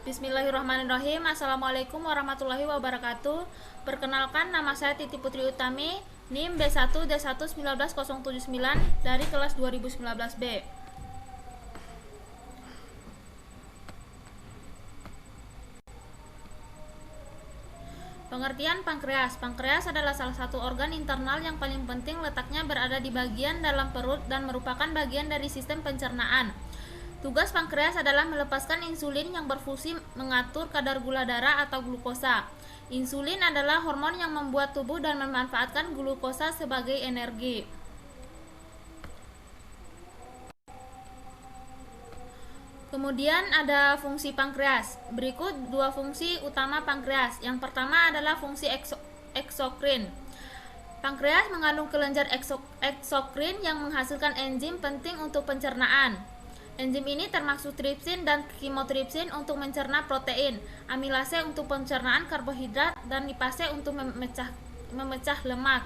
Bismillahirrahmanirrahim. Assalamualaikum warahmatullahi wabarakatuh. Perkenalkan, nama saya Titi Putri Utami, NIM B1D11979 dari kelas 2019B. Pengertian pankreas. Pankreas adalah salah satu organ internal yang paling penting, letaknya berada di bagian dalam perut dan merupakan bagian dari sistem pencernaan. Tugas pankreas adalah melepaskan insulin yang berfungsi mengatur kadar gula darah atau glukosa. Insulin adalah hormon yang membuat tubuh dan memanfaatkan glukosa sebagai energi. Kemudian ada fungsi pankreas. Berikut dua fungsi utama pankreas. Yang pertama adalah fungsi eksokrin. Pankreas mengandung kelenjar eksokrin yang menghasilkan enzim penting untuk pencernaan. Enzim ini termasuk tripsin dan kimotripsin untuk mencerna protein, amilase untuk pencernaan karbohidrat, dan lipase untuk memecah lemak.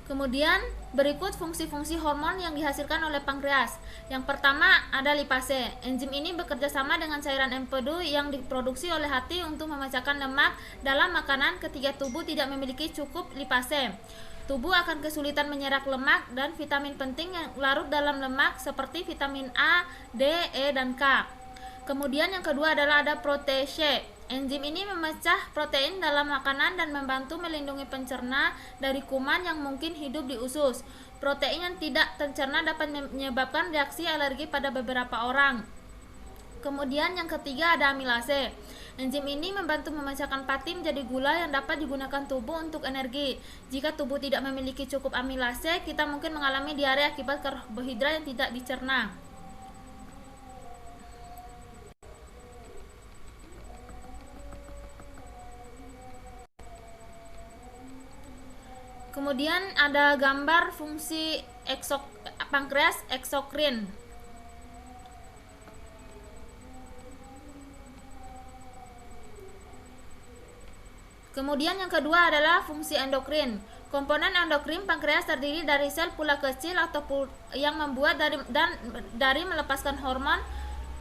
Kemudian berikut fungsi-fungsi hormon yang dihasilkan oleh pankreas. Yang pertama ada lipase. Enzim ini bekerja sama dengan cairan empedu yang diproduksi oleh hati untuk memecahkan lemak dalam makanan ketika tubuh tidak memiliki cukup lipase. Tubuh akan kesulitan menyerap lemak dan vitamin penting yang larut dalam lemak seperti vitamin A, D, E, dan K. Kemudian yang kedua adalah ada protease. Enzim ini memecah protein dalam makanan dan membantu melindungi pencerna dari kuman yang mungkin hidup di usus. Protein yang tidak tercerna dapat menyebabkan reaksi alergi pada beberapa orang. Kemudian yang ketiga ada amilase. Enzim ini membantu memecahkan pati menjadi gula yang dapat digunakan tubuh untuk energi. Jika tubuh tidak memiliki cukup amilase, kita mungkin mengalami diare akibat karbohidrat yang tidak dicerna. Kemudian ada gambar fungsi pankreas eksokrin. Kemudian yang kedua adalah fungsi endokrin. Komponen endokrin pankreas terdiri dari sel pula kecil atau yang membuat dari melepaskan hormon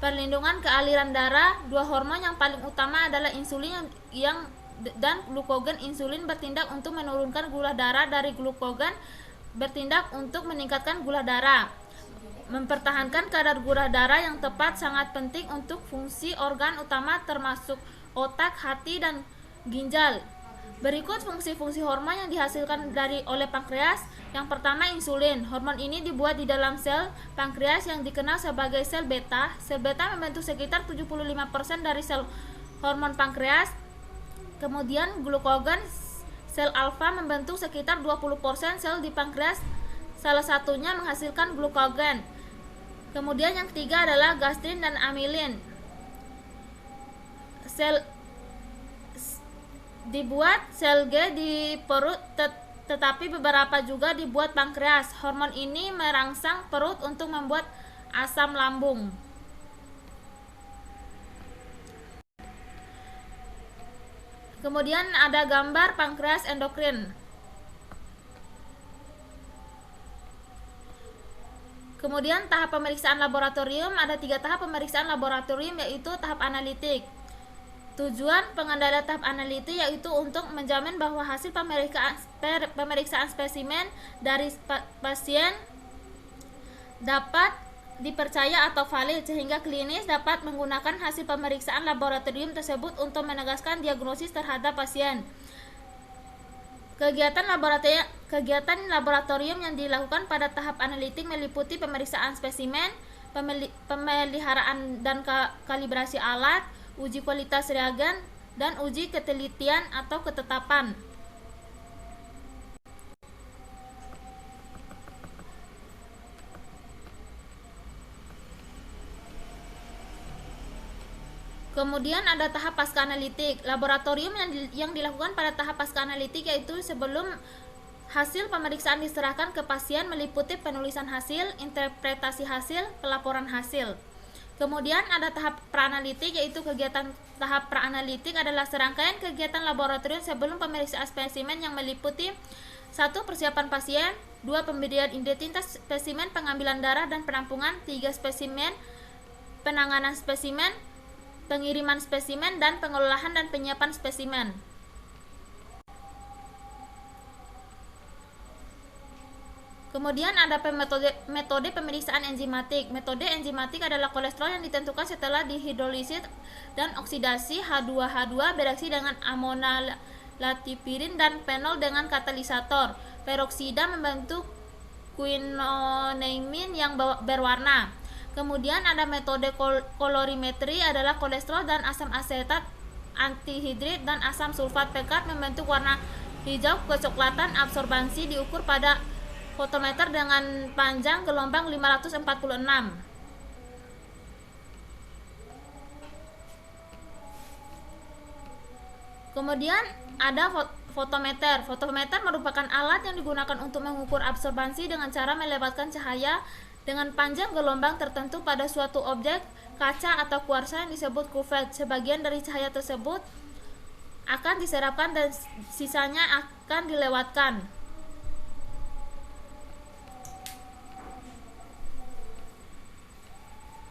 perlindungan ke aliran darah. Dua hormon yang paling utama adalah insulin dan glukagon. Insulin bertindak untuk menurunkan gula darah dari glukagon bertindak untuk meningkatkan gula darah. Mempertahankan kadar gula darah yang tepat sangat penting untuk fungsi organ utama termasuk otak, hati, dan ginjal. Berikut fungsi-fungsi hormon yang dihasilkan oleh pankreas. Yang pertama insulin. Hormon ini dibuat di dalam sel pankreas yang dikenal sebagai sel beta. Sel beta membentuk sekitar 75% dari sel hormon pankreas. Kemudian glukagon sel alfa membentuk sekitar 20% sel di pankreas, salah satunya menghasilkan glukagon. Kemudian yang ketiga adalah gastrin dan amilin. Sel G di perut, tetapi beberapa juga dibuat pankreas. Hormon ini merangsang perut untuk membuat asam lambung. Kemudian ada gambar pankreas endokrin. Kemudian tahap pemeriksaan laboratorium, ada 3 tahap pemeriksaan laboratorium, yaitu tahap analitik. Tujuan pengendalian tahap analitik yaitu untuk menjamin bahwa hasil pemeriksaan spesimen dari pasien dapat dipercaya atau valid, sehingga klinis dapat menggunakan hasil pemeriksaan laboratorium tersebut untuk menegaskan diagnosis terhadap pasien. Kegiatan laboratorium yang dilakukan pada tahap analitik meliputi pemeriksaan spesimen, pemeliharaan dan kalibrasi alat, uji kualitas reagen, dan uji ketelitian atau ketetapan. Kemudian ada tahap pasca analitik. Laboratorium yang dilakukan pada tahap pasca analitik yaitu sebelum hasil pemeriksaan diserahkan ke pasien meliputi penulisan hasil, interpretasi hasil, pelaporan hasil. Kemudian ada tahap praanalitik, yaitu kegiatan tahap praanalitik adalah serangkaian kegiatan laboratorium sebelum pemeriksaan spesimen yang meliputi 1. Persiapan pasien, 2. Pemberian identitas spesimen, pengambilan darah dan penampungan. 3. Spesimen, penanganan spesimen, pengiriman spesimen, dan pengelolaan dan penyiapan spesimen. Kemudian ada metode pemeriksaan enzimatik. Metode enzimatik adalah kolesterol yang ditentukan setelah dihidrolisis dan oksidasi. H2H2 bereaksi dengan amonalatipirin dan fenol dengan katalisator. Peroksida membentuk quinonemin yang berwarna. Kemudian ada metode kolorimetri adalah kolesterol dan asam asetat, antihidrid dan asam sulfat pekat membentuk warna hijau kecoklatan. Absorbansi diukur pada fotometer dengan panjang gelombang 546. Kemudian ada fotometer. Fotometer merupakan alat yang digunakan untuk mengukur absorbansi dengan cara melewatkan cahaya dengan panjang gelombang tertentu pada suatu objek kaca atau kuarsa yang disebut kuvet. Sebagian dari cahaya tersebut akan diserapkan dan sisanya akan dilewatkan.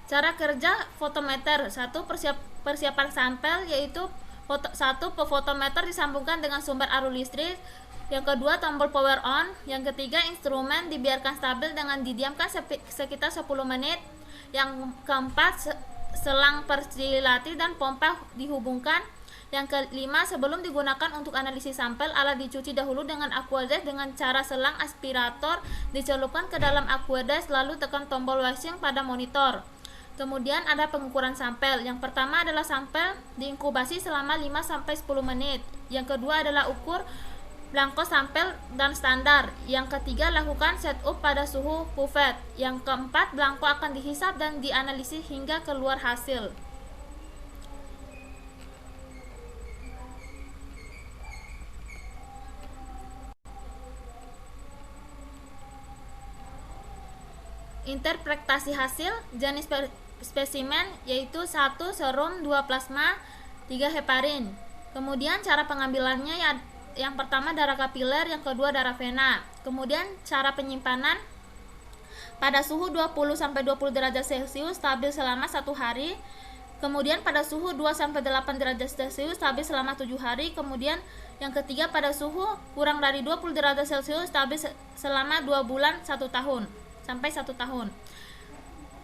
Cara kerja fotometer. 1. Persiapan sampel, yaitu 1. Fotometer disambungkan dengan sumber arus listrik. Yang kedua, tombol power on. Yang ketiga, instrumen dibiarkan stabil dengan didiamkan sekitar 10 menit. Yang keempat, selang persilatif dan pompa dihubungkan. Yang kelima, sebelum digunakan untuk analisis sampel, alat dicuci dahulu dengan aqueduct dengan cara selang aspirator dicelupkan ke dalam aqueduct, lalu tekan tombol washing pada monitor. Kemudian ada pengukuran sampel. Yang pertama adalah sampel diinkubasi selama 5-10 menit. Yang kedua adalah ukur blanko sampel dan standar. Yang ketiga, lakukan setup pada suhu kuvet. Yang keempat, blanko akan dihisap dan dianalisis hingga keluar hasil. Interpretasi hasil. Jenis spesimen yaitu 1 serum, 2 plasma, 3 heparin. Kemudian cara pengambilannya yang pertama darah kapiler, yang kedua darah vena. Kemudian cara penyimpanan pada suhu 20-20 derajat Celcius stabil selama 1 hari. Kemudian pada suhu 2-8 derajat Celcius stabil selama 7 hari. Kemudian yang ketiga pada suhu kurang dari 20 derajat Celcius stabil selama 2 bulan 1 tahun sampai 1 tahun.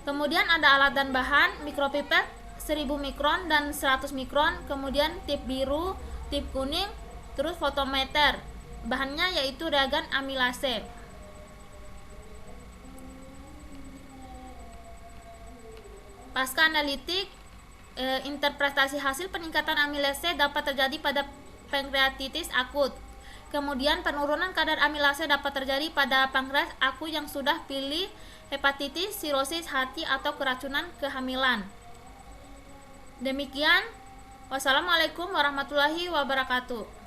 Kemudian ada alat dan bahan, mikropipet 1000 mikron dan 100 mikron, kemudian tip biru, tip kuning, terus fotometer. Bahannya yaitu reagen amilase. Pasca analitik, interpretasi hasil peningkatan amilase dapat terjadi pada pankreatitis akut. Kemudian penurunan kadar amilase dapat terjadi pada pankreas akut yang sudah pilih hepatitis, sirosis hati, atau keracunan kehamilan. Demikian, wassalamualaikum warahmatullahi wabarakatuh.